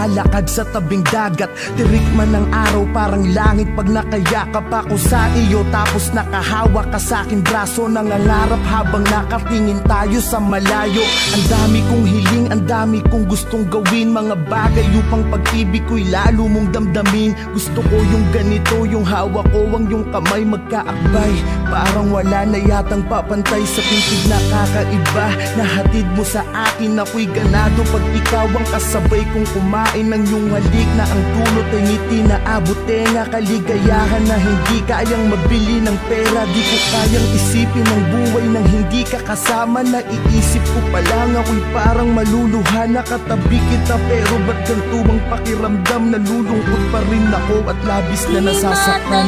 naglalakad sa tabing dagat. Tirik man ng araw parang langit pag nakayakap ako sa iyo. Tapos nakahawak ka sa aking braso, nangangarap habang nakatingin tayo sa malayo. Ang dami kong hiling, ang dami kong gustong gawin, mga bagay upang pag-ibig ko'y lalo mong damdamin. Gusto ko yung ganito, yung hawak ko ang yung kamay magkaakbay. Parang wala na yatang papantay sa pintig na kakaiba. Nahatid mo sa akin, ako'y ganado pag ikaw ang kasabay kong kumain ng iyong halik na ang dulot ay ngiti na abot tenga. Kaligayahan na hindi kayang mabili ng pera. Di ko kayang isipin ang buhay nang hindi ka kasama. Naiisip ko pa lang ako'y parang maluluha. Nakatabi kita pero ba't ganito ang pakiramdam? Nalulungkot pa rin ako at labis na nasasaktan.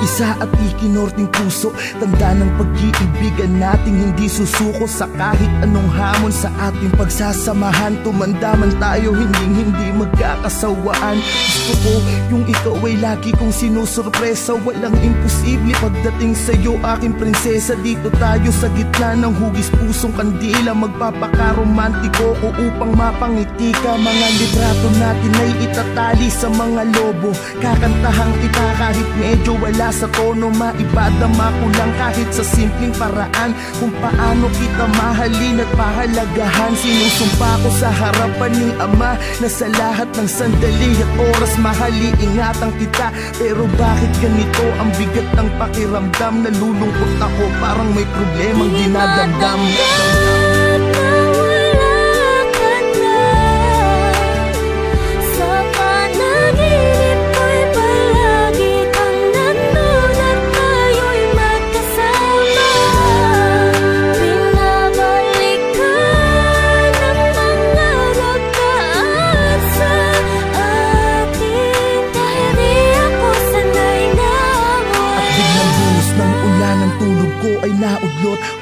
Isa at ikinorting puso, tanda ng pag-iibigan nating hindi susuko sa kahit anong hamon sa ating pagsasamahan. Tumanda man tayo, hindi magkakasawaan. Gusto ko yung ikaw ay lagi kong sinusurpresa. Walang imposible pagdating sa'yo, aking prinsesa. Dito tayo sa gitna ng hugis pusong kandila. Magpapaka-romantiko ko upang mapangiti ka. Mga litrato natin ay itatali sa mga lobo. Kakantahang kita kahit medyo wala sa tono, maibadama ko lang kahit sa simpleng paraan kung paano kita mahalin at pahalagahan. Sinusumpa ko sa harapan ni Ama na sa lahat ng sandali at oras mahali ingatan kita. Pero bakit ganito ang bigat ng pakiramdam? Nalulungkot ako parang may problemang dinadamdam.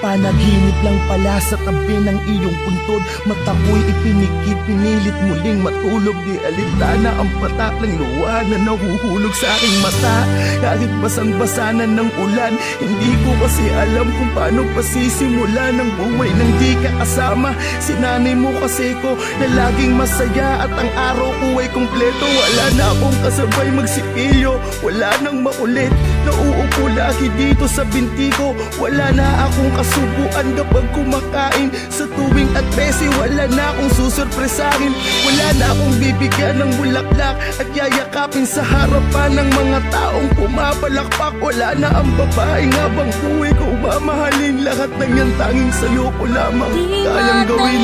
Panaginip lang pala sa tabi ng iyong puntod. Mata ko'y ipinikit, pinilit muling matulog. Di alintana ang patak ng luha na nahuhulog sa aking mata. Kahit basang-basanan ng ulan, hindi ko kasi alam kung paano pasisimula ng buhay nang di ka kasama. Sinanay mo kasi ko na laging masaya at ang araw ko ay kumpleto. Wala na akong kasabay magsipilyo, wala nang makulit. Nauupo lagi dito sa binti ko. Wala na akong kasubuan kapag kumakain. Sa tuwing at besi, wala na akong susurpresahin. Wala na akong bibigyan ng bulaklak at yayakapin sa harapan ng mga taong pumapalakpak. Wala na ang babaeng habang buhay ko mamahalin. Lahat ng yan tanging sa'yo ko lamang kayang gawin.